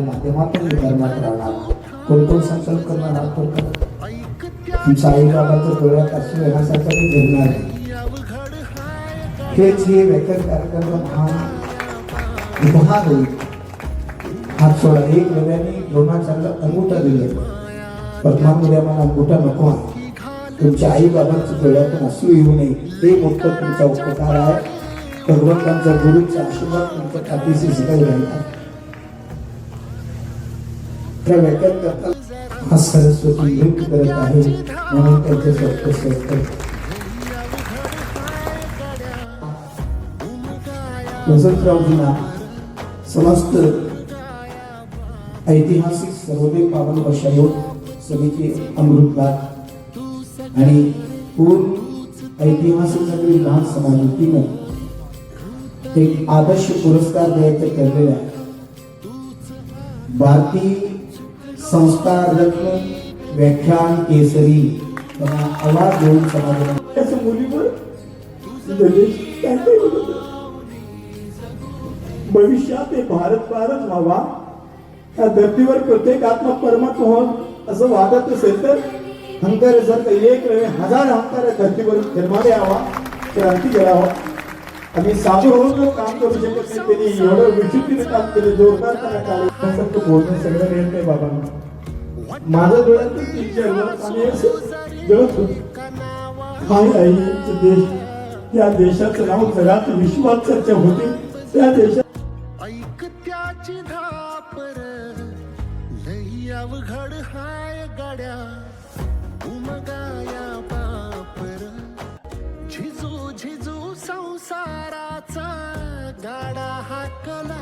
माध्यमातून धर्मात राहणार. कोण संकल्प करणार आहात तो करा. तुमच्या आई बाबाच्या डोळ्यात अश्रू येण्यासारखं काही घडणार नाही. हेच हे व्याख्यान कार्यक्रमाला महान उपहार होईल. हात सोडा. एक नव्याने द्रोणाचार्याला अंगुठा दिले. परमात्मा मला अंगुठा नको आहे. तुमच्या आई बाबांच्या डोळ्यातून अश्रू येऊ नये हे मोठं तुमचा उपकार आहे. भगवंतांचा गुरुचा आशीर्वाद तुमच्या पाठीशी सदैव राहणार. त्या व्याख्यान करता हा सरस्वती नृत्य करत आहे म्हणून त्यांचे स्वस्त वसंतरावजींना समस्त ऐतिहासिक सर्वोदय पावन वर्षायोग समिती अमृतबाग आणि पूर्ण ऐतिहासिक नगरी लहान समाजातीनं एक आदर्श पुरस्कार द्यायचं ठरलेलं आहे. भारतीय संस्कार रत्न व्याख्यान केसरी त्यांना आवाज देऊन समाजाला मुलीवर भविष्यात हे भारत भारत व्हावा. या धर्तीवर प्रत्येक आत्मा परमात्मा होत असं वाटत असेल तर अहंकार जर एक हजार अहंकार धर्तीवर जन्माला यावा, क्रांती करावा. आणि साधू होऊन काम करू शकत नाही. त्यांनी एवढं विचित्र काम केलं, जोरदार बोलणं सगळं मिळत नाही. बाबांना माझ्या डोळ्यातून देश, त्या देशाचं नाव जगात विश्वात चर्चा होती. त्या देशात ऐकत्याची धापर लई अवघड हाय गाड्या उमगाया बापर. झिजू झिजू संसाराचा गाडा हाकला